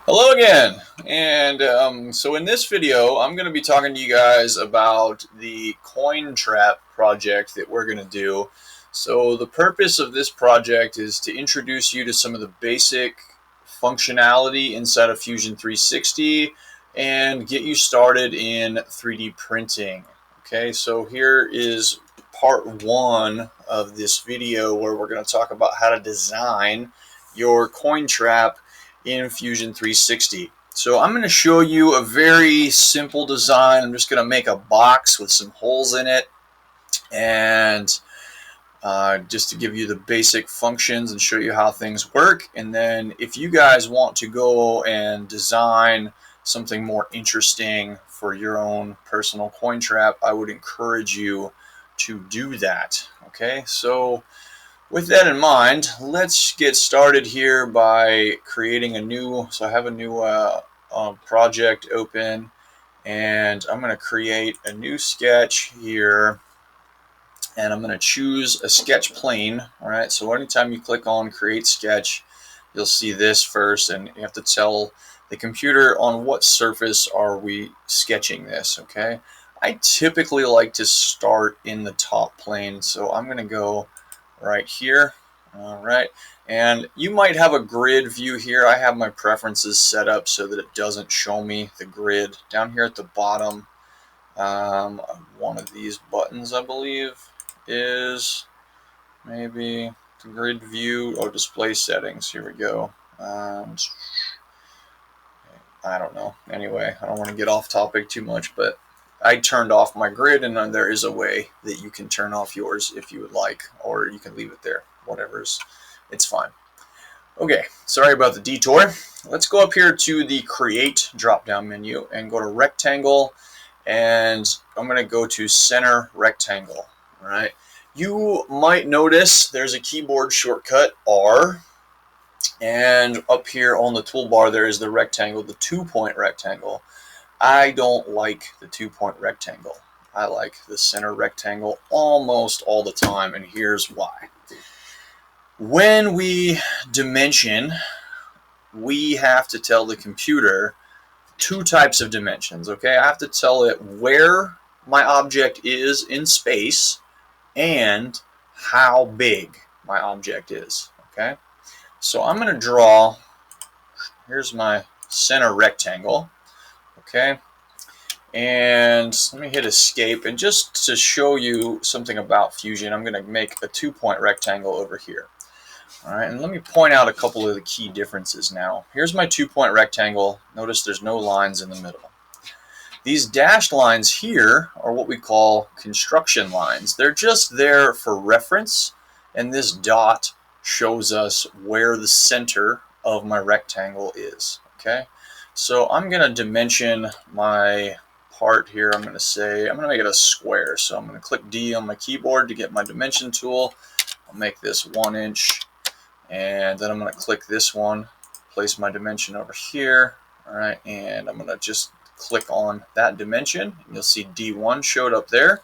Hello again, and so in this video I'm going to be talking to you guys about the CoinTrap project that we're going to do. So the purpose of this project is to introduce you to some of the basic functionality inside of Fusion 360 and get you started in 3D printing. Okay, so here is part one of this video where we're going to talk about how to design your CoinTrap in Fusion 360. So I'm going to show you a very simple design. I'm just going to make a box with some holes in it, and just to give you the basic functions and show you how things work. And then if you guys want to go and design something more interesting for your own personal coin trap, I would encourage you to do that. Okay, so with that in mind, let's get started here by creating a new, so I have a new project open, and I'm going to create a new sketch here, and I'm going to choose a sketch plane. All right, so anytime you click on create sketch, you'll see this first, and you have to tell the computer on what surface are we sketching this. Okay, I typically like to start in the top plane, so I'm going to go right here. All right, and you might have a grid view here. I have my preferences set up so that it doesn't show me the grid. Down here at the bottom, one of these buttons, I believe, is maybe the grid view or display settings. Here we go. I don't know. Anyway, I don't want to get off topic too much, but I turned off my grid, and there is a way that you can turn off yours if you would like, or you can leave it there. Whatever's, it's fine. Okay, sorry about the detour. Let's go up here to the Create drop-down menu and go to Rectangle, and I'm going to go to Center Rectangle. All right. You might notice there's a keyboard shortcut, R, and up here on the toolbar there is the rectangle, the 2-point rectangle. I don't like the 2-point rectangle. I like the center rectangle almost all the time, and here's why. When we dimension, we have to tell the computer two types of dimensions. Okay, I have to tell it where my object is in space and how big my object is. Okay, so I'm going to draw, here's my center rectangle. Okay, and let me hit escape, and just to show you something about Fusion, I'm going to make a 2-point rectangle over here. All right, and let me point out a couple of the key differences now. Here's my 2-point rectangle. Notice there's no lines in the middle. These dashed lines here are what we call construction lines. They're just there for reference, and this dot shows us where the center of my rectangle is. Okay, so I'm going to dimension my part here. I'm going to make it a square. So I'm going to click D on my keyboard to get my dimension tool. I'll make this 1 inch, and then I'm going to click this one, place my dimension over here. All right, and I'm going to just click on that dimension, and you'll see D1 showed up there,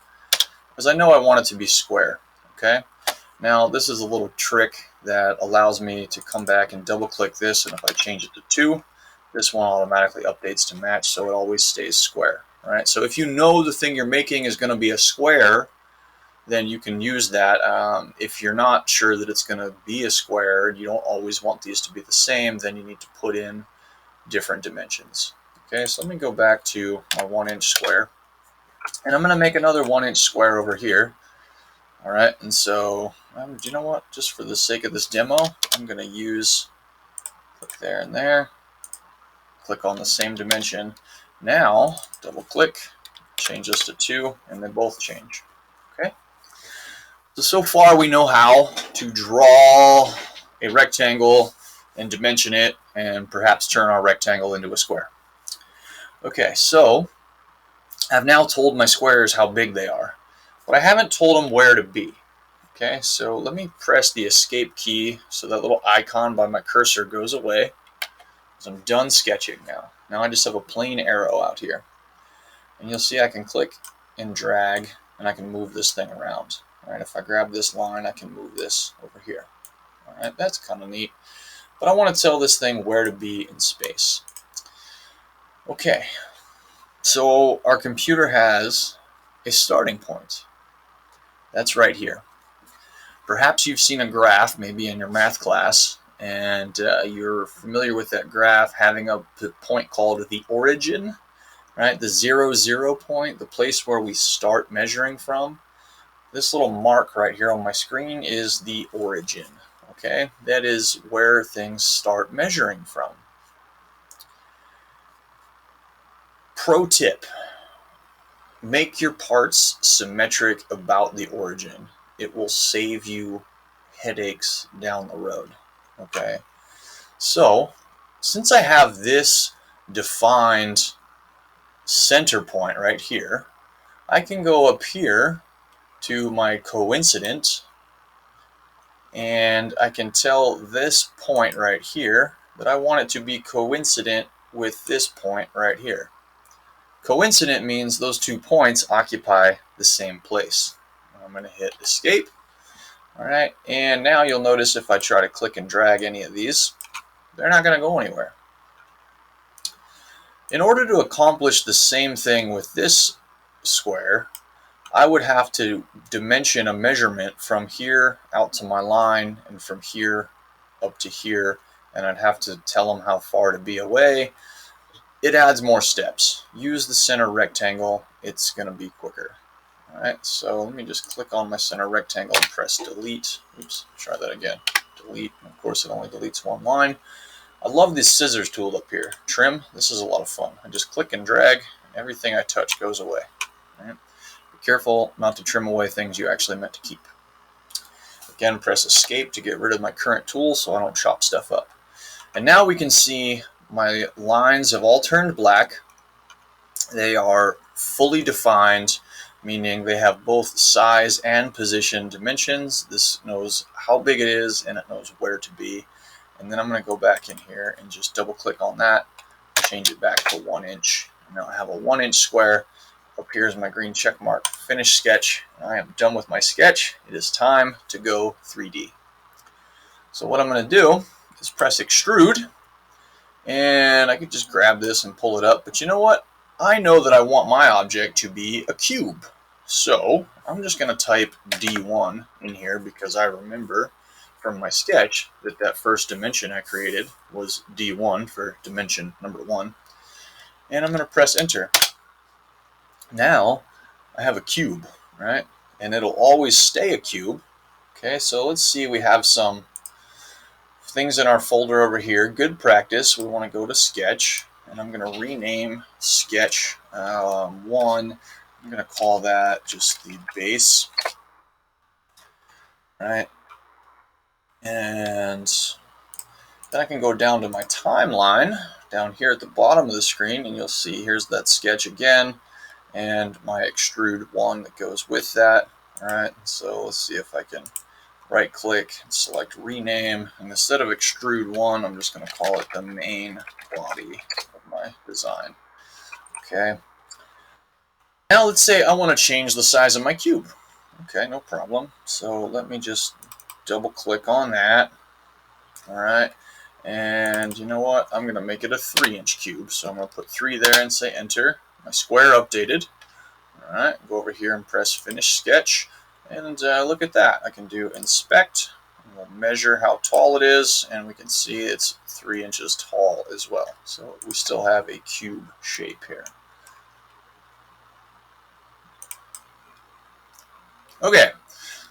because I know I want it to be square. Okay, now this is a little trick that allows me to come back and double click this, and if I change it to 2, this one automatically updates to match, so it always stays square. All right, so if you know the thing you're making is going to be a square, then you can use that. If you're not sure that it's going to be a square, and you don't always want these to be the same, then you need to put in different dimensions. Okay, so let me go back to my 1 inch square, and I'm going to make another 1 inch square over here. All right, and so you know what? Just for the sake of this demo, I'm going to use click there and there. Click on the same dimension. Now, double click, change this to 2, and they both change. Okay. So far we know how to draw a rectangle and dimension it, and perhaps turn our rectangle into a square. Okay, so I've now told my squares how big they are, but I haven't told them where to be. Okay, so let me press the escape key so that little icon by my cursor goes away. So I'm done sketching now. Now I just have a plain arrow out here. And you'll see I can click and drag, and I can move this thing around. All right, if I grab this line, I can move this over here. All right, that's kind of neat. But I want to tell this thing where to be in space. Okay, so our computer has a starting point. That's right here. Perhaps you've seen a graph, maybe in your math class, and you're familiar with that graph having a point called the origin, right? The 0, 0 point, the place where we start measuring from. This little mark right here on my screen is the origin, okay? That is where things start measuring from. Pro tip, make your parts symmetric about the origin. It will save you headaches down the road, okay? So, since I have this defined center point right here, I can go up here to my coincident, and I can tell this point right here that I want it to be coincident with this point right here. Coincident means those 2 points occupy the same place. I'm going to hit escape. All right, and now you'll notice if I try to click and drag any of these, they're not going to go anywhere. In order to accomplish the same thing with this square, I would have to dimension a measurement from here out to my line and from here up to here, and I'd have to tell them how far to be away. It adds more steps. Use the center rectangle, it's going to be quicker. Alright, so let me just click on my center rectangle and press delete. Oops, try that again. Delete, of course it only deletes one line. I love this scissors tool up here. Trim, this is a lot of fun. I just click and drag, and everything I touch goes away. Right? Be careful not to trim away things you actually meant to keep. Again, press escape to get rid of my current tool so I don't chop stuff up. And now we can see my lines have all turned black. They are fully defined, meaning they have both size and position dimensions. This knows how big it is and it knows where to be. And then I'm going to go back in here and just double click on that, change it back to 1 inch. And now I have a 1 inch square. Up here is my green check mark, finish sketch. I am done with my sketch. It is time to go 3D. So what I'm going to do is press extrude, and I could just grab this and pull it up. But you know what? I know that I want my object to be a cube. So I'm just going to type D1 in here because I remember from my sketch that that first dimension I created was D1 for dimension number 1. And I'm going to press enter. Now I have a cube, right? And it'll always stay a cube. Okay, so let's see, we have some things in our folder over here. Good practice. We want to go to sketch, and I'm going to rename sketch 1. I'm going to call that just the base, right? And then I can go down to my timeline down here at the bottom of the screen, and you'll see here's that sketch again and my extrude 1 that goes with that. All right, so let's see if I can right click and select rename, and instead of extrude 1, I'm just going to call it the main body of my design. Okay, now let's say I want to change the size of my cube. Okay, no problem. So let me just double click on that. All right, and you know what, I'm going to make it a 3-inch cube, so I'm going to put 3 there and say enter. My square updated. All right, go over here and press finish sketch, and look at that. I can do inspect, and we'll measure how tall it is, and we can see it's 3 inches tall as well. So we still have a cube shape here. Okay,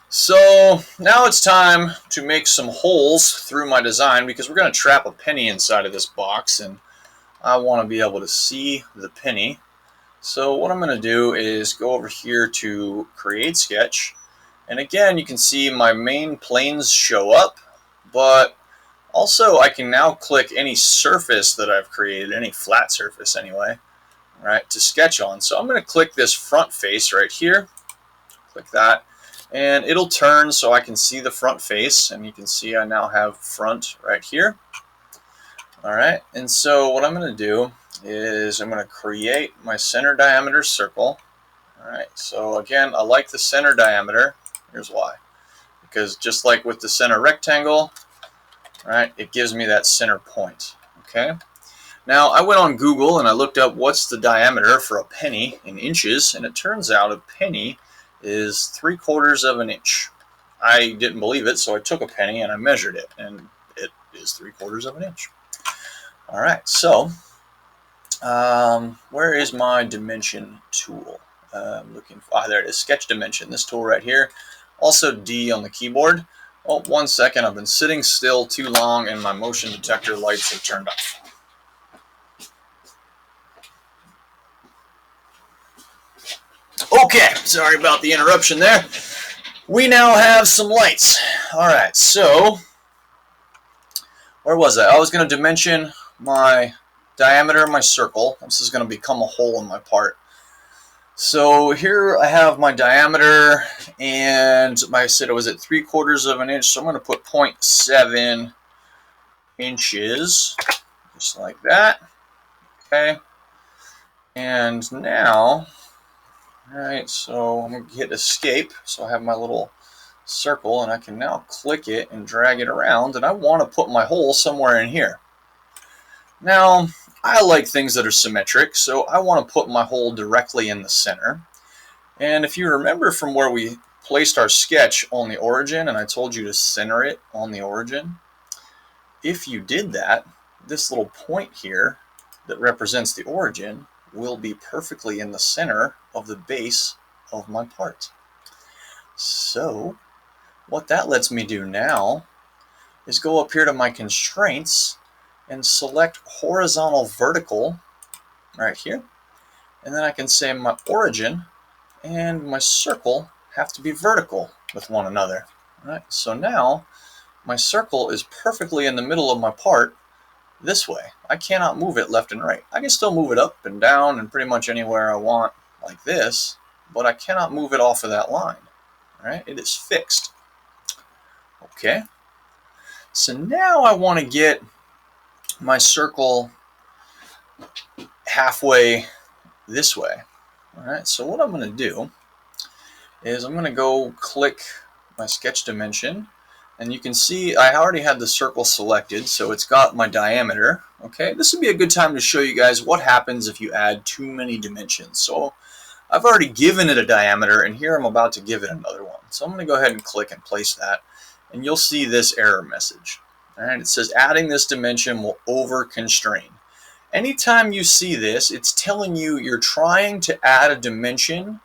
so now it's time to make some holes through my design because we're going to trap a penny inside of this box, and I want to be able to see the penny. So what I'm going to do is go over here to create sketch, and again you can see my main planes show up, but also I can now click any surface that I've created, any flat surface anyway, right, to sketch on. So I'm going to click this front face right here, click that, and it'll turn so I can see the front face, and you can see I now have front right here. Alright, and so what I'm going to do is I'm going to create my center diameter circle. Alright, so again, I like the center diameter. Here's why. Because just like with the center rectangle, right, it gives me that center point. Okay. Now, I went on Google and I looked up what's the diameter for a penny in inches, and it turns out a penny is 3/4 of an inch. I didn't believe it, so I took a penny and I measured it, and it is 3/4 of an inch. All right, so where is my dimension tool? I'm looking for, there it is, sketch dimension, this tool right here. Also D on the keyboard. Oh, 1 second, I've been sitting still too long and my motion detector lights have turned off. Okay, sorry about the interruption there. We now have some lights. All right, so where was I? I was going to dimension my diameter of my circle. This is going to become a hole in my part. So here I have my diameter, and I said it was at 3/4 of an inch, so I'm going to put 0.7 inches, just like that. Okay, and now, all right, so I'm going to hit escape, so I have my little circle, and I can now click it and drag it around, and I want to put my hole somewhere in here. Now, I like things that are symmetric, so I want to put my hole directly in the center. And if you remember from where we placed our sketch on the origin, and I told you to center it on the origin, if you did that, this little point here that represents the origin will be perfectly in the center of the base of my part. So what that lets me do now is go up here to my constraints and select horizontal vertical right here, and then I can say my origin and my circle have to be vertical with one another. All right, so now my circle is perfectly in the middle of my part this way. I cannot move it left and right. I can still move it up and down and pretty much anywhere I want like this, but I cannot move it off of that line. All right, it is fixed. Okay, so now I want to get my circle halfway this way. All right, so what I'm going to do is I'm going to go click my sketch dimension, and you can see I already had the circle selected, so it's got my diameter. Okay, this would be a good time to show you guys what happens if you add too many dimensions. So I've already given it a diameter, and here I'm about to give it another one. So I'm going to go ahead and click and place that, and you'll see this error message. All right, it says adding this dimension will over constrain. Anytime you see this, it's telling you you're trying to add a dimension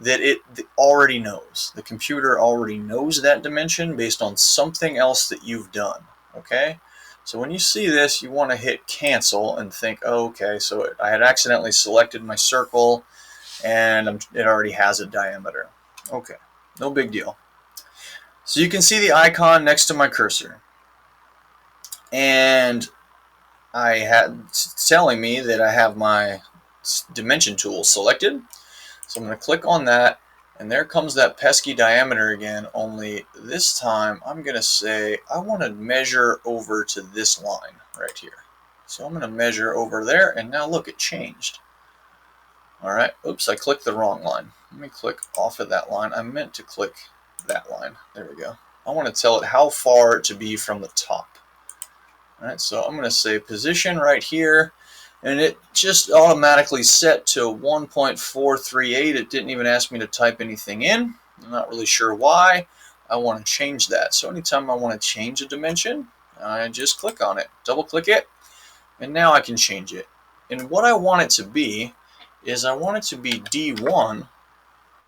that it already knows. The computer already knows that dimension based on something else that you've done. Okay, so when you see this, you want to hit cancel and think, oh, okay, so I had accidentally selected my circle and it already has a diameter. Okay, no big deal. So you can see the icon next to my cursor, and it's telling me that I have my dimension tool selected. So I'm going to click on that, and there comes that pesky diameter again, only this time I'm going to say I want to measure over to this line right here. So I'm going to measure over there, and now look, it changed. All right, oops, I clicked the wrong line. Let me click off of that line. I meant to click that line. There we go. I want to tell it how far to be from the top. All right, so I'm going to say position right here, and it just automatically set to 1.438. It didn't even ask me to type anything in. I'm not really sure why. I want to change that. So anytime I want to change a dimension, I just click on it, double click it, and now I can change it. And what I want it to be is I want it to be D1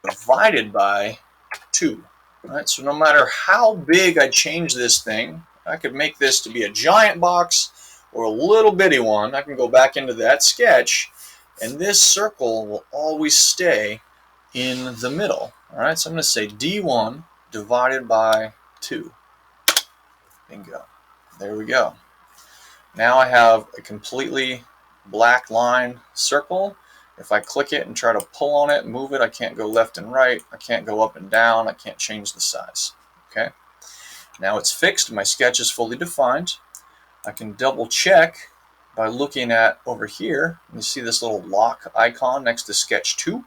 divided by 2. All right, so no matter how big I change this thing, I could make this to be a giant box or a little bitty one. I can go back into that sketch, and this circle will always stay in the middle. All right, so I'm going to say D1 divided by 2. Bingo. There we go. Now I have a completely black line circle. If I click it and try to pull on it, move it, I can't go left and right. I can't go up and down. I can't change the size. Okay. Now it's fixed. My sketch is fully defined. I can double check by looking at over here. You see this little lock icon next to sketch 2. All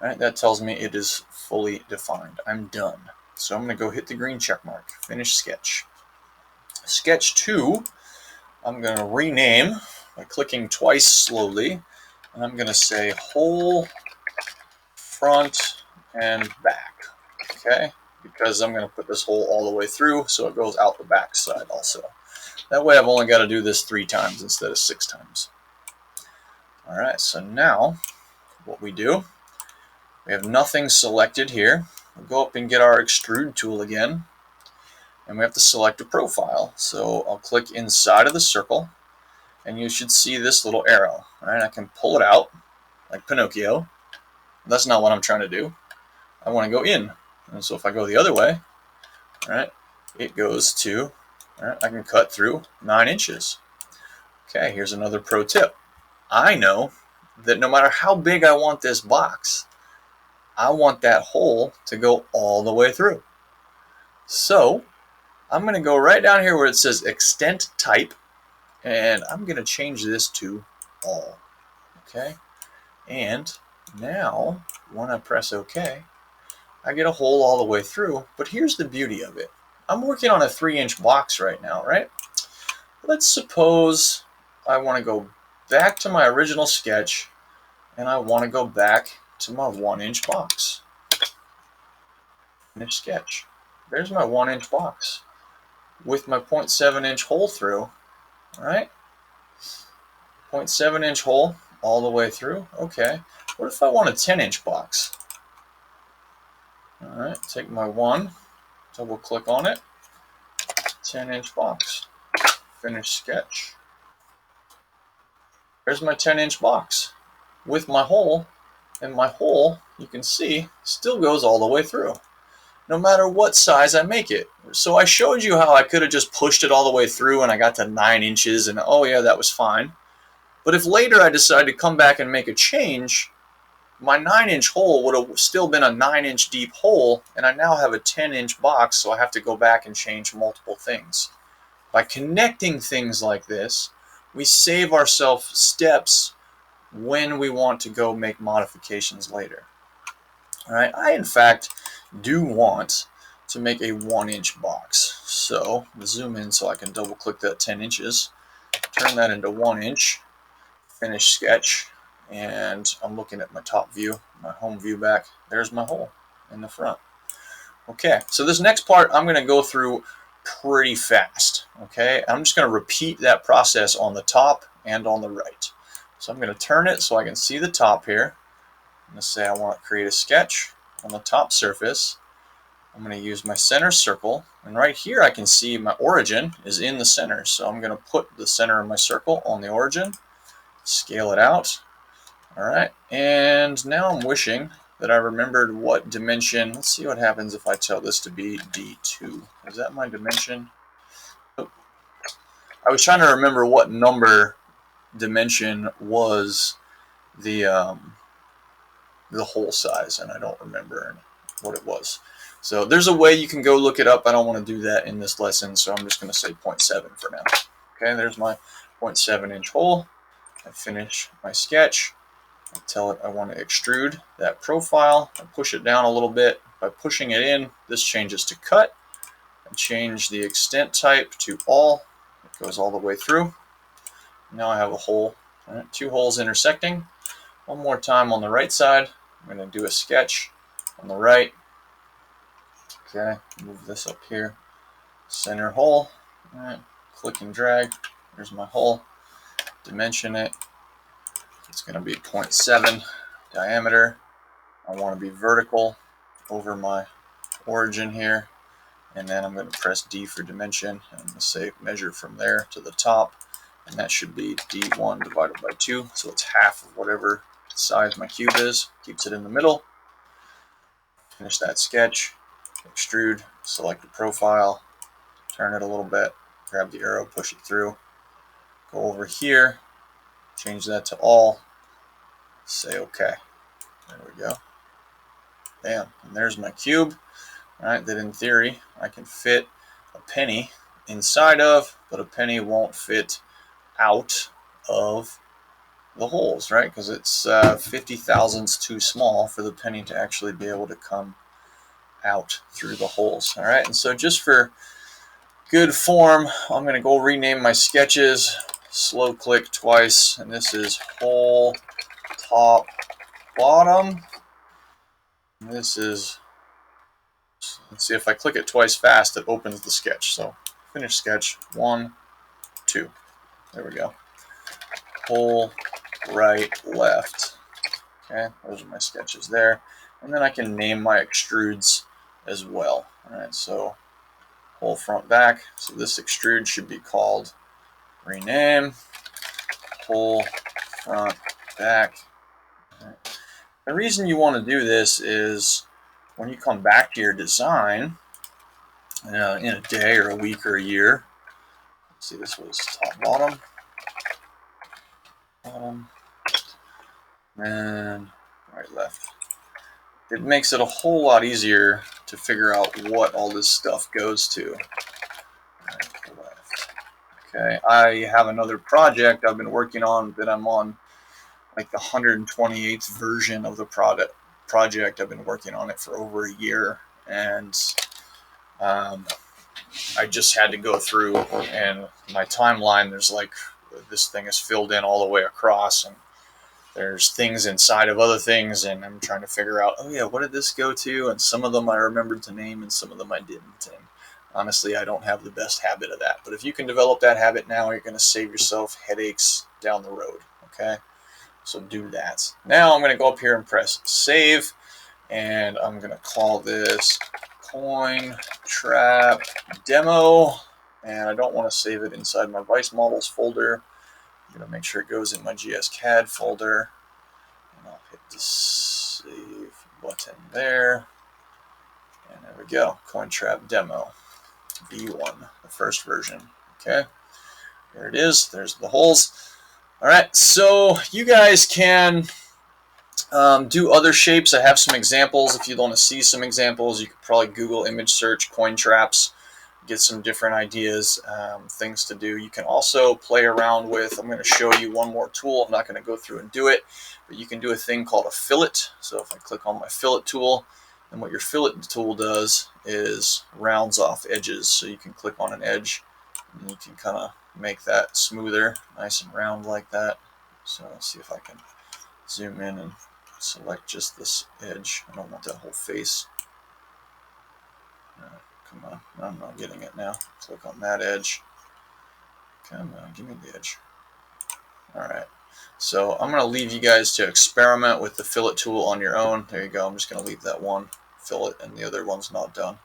right, that tells me it is fully defined. I'm done. So I'm going to go hit the green check mark. Finish sketch. Sketch 2, I'm going to rename by clicking twice slowly. And I'm going to say hole, front, and back. Okay, because I'm going to put this hole all the way through so it goes out the back side also. That way I've only got to do this 3 times instead of 6 times. Alright, so now what we do, we have nothing selected here. We'll go up and get our extrude tool again, and we have to select a profile. So I'll click inside of the circle, and you should see this little arrow. Alright, I can pull it out like Pinocchio. That's not what I'm trying to do. I want to go in. And so if I go the other way, alright, it goes to, alright, I can cut through 9 inches. Okay, here's another pro tip. I know that no matter how big I want this box, I want that hole to go all the way through. So I'm going to go right down here where it says extent type, and I'm going to change this to all. Okay, and now when I press OK, I get a hole all the way through. But here's the beauty of it. I'm working on a 3-inch box right now, right? Let's suppose I want to go back to my original sketch, and I want to go back to my 1-inch box. Finish sketch. There's my 1-inch box with my 0.7-inch hole through. All right, 0.7-inch hole all the way through. Okay, what if I want a 10-inch box? All right, take my 1, double click on it, 10-inch box. Finish sketch. There's my 10-inch box with my hole, and my hole, you can see, still goes all the way through, no matter what size I make it. So I showed you how I could have just pushed it all the way through and I got to 9 inches and oh yeah, that was fine. But if later I decide to come back and make a change, my 9-inch hole would have still been a 9-inch deep hole, and I now have a 10-inch box, so I have to go back and change multiple things. By connecting things like this, we save ourselves steps when we want to go make modifications later. All right, I in fact do want to make a 1-inch box. So zoom in so I can double click that 10 inches, turn that into 1 inch, finish sketch, and I'm looking at my top view, my home view back. There's my hole in the front. Okay, so this next part I'm going to go through pretty fast. Okay, I'm just going to repeat that process on the top and on the right. So I'm going to turn it so I can see the top here. I'm going to say I want to create a sketch on the top surface. I'm going to use my center circle, and right here I can see my origin is in the center. So I'm going to put the center of my circle on the origin, scale it out. All right, and now I'm wishing that I remembered what dimension. Let's see what happens if I tell this to be D2. Is that my dimension? Oh. I was trying to remember what number dimension was the hole size, and I don't remember what it was. So there's a way you can go look it up. I don't want to do that in this lesson, so I'm just going to say 0.7 for now. Okay, there's my 0.7-inch hole. I finish my sketch. I tell it I want to extrude that profile. I push it down a little bit. By pushing it in, this changes to cut. I change the extent type to all. It goes all the way through. Now I have a hole. All right, 2 holes intersecting. One more time on the right side. I'm going to do a sketch on the right. Okay, move this up here. Center hole. All right, click and drag. There's my hole. Dimension it. It's going to be 0.7 diameter. I want to be vertical over my origin here. And then I'm going to press D for dimension. And I'm going to say measure from there to the top. And that should be D1 divided by 2. So it's half of whatever size my cube is. Keeps it in the middle. Finish that sketch. Extrude. Select the profile. Turn it a little bit. Grab the arrow. Push it through. Go over here. Change that to all. Say OK. There we go. Bam. And there's my cube. Alright, that in theory I can fit a penny inside of, but a penny won't fit out of the holes, right? Because it's 50 thousandths too small for the penny to actually be able to come out through the holes. Alright, and so just for good form, I'm going to go rename my sketches slow click twice, and this is whole top bottom. And this is, let's see, if I click it twice fast, it opens the sketch. So finish sketch, 1, 2. There we go. Whole, right, left. Okay, those are my sketches there. And then I can name my extrudes as well. All right, so whole front back. So this extrude should be called rename whole front back. Right. The reason you want to do this is when you come back to your design in a day or a week or a year. Let's see, this was top bottom, and right left. It makes it a whole lot easier to figure out what all this stuff goes to. Right, left. Okay, I have another project I've been working on that I'm on like the 128th version of the project. I've been working on it for over a year, and I just had to go through, and my timeline, there's like, this thing is filled in all the way across, and there's things inside of other things, and I'm trying to figure out, oh yeah, what did this go to? And some of them I remembered to name, and some of them I didn't. And honestly, I don't have the best habit of that. But if you can develop that habit now, you're going to save yourself headaches down the road. Okay, so do that. Now I'm going to go up here and press save, and I'm going to call this CoinTrapDemo, and I don't want to save it inside my Vice Models folder. I'm going to make sure it goes in my GSCAD folder, and I'll hit the save button there, and there we go, CoinTrapDemo V1, the first version. Okay, there it is, there's the holes. All right, so you guys can do other shapes. I have some examples. If you want to see some examples, you could probably Google image search CoinTraps, get some different ideas, things to do. You can also play around with, I'm going to show you one more tool. I'm not going to go through and do it, but you can do a thing called a fillet. So if I click on my fillet tool, and what your fillet tool does is rounds off edges. So you can click on an edge, and you can kind of make that smoother, nice and round like that. So let's see if I can zoom in and select just this edge. I don't want that whole face. Come on, I'm not getting it now. Click on that edge. Come on, give me the edge. Alright, so I'm going to leave you guys to experiment with the fillet tool on your own. There you go, I'm just going to leave that one fillet and the other one's not done.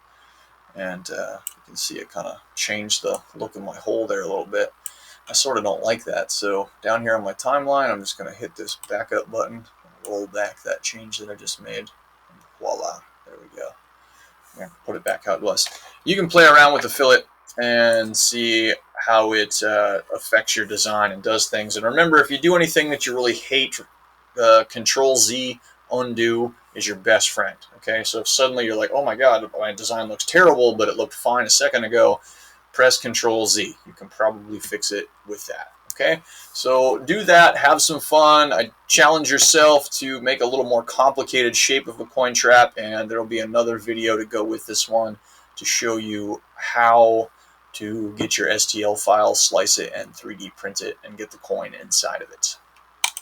And you can see it kind of changed the look of my hole there a little bit. I sort of don't like that, so down here on my timeline, I'm just going to hit this backup button and roll back that change that I just made. And voila, there we go. Put it back how it was. You can play around with the fillet and see how it affects your design and does things. And remember, if you do anything that you really hate, Control Z undo is your best friend. Okay, so if suddenly you're like, oh my god, my design looks terrible, but it looked fine a second ago, press Control Z. You can probably fix it with that. Okay, so do that, have some fun. I challenge yourself to make a little more complicated shape of a coin trap, and there will be another video to go with this one to show you how to get your STL file, slice it, and 3D print it, and get the coin inside of it.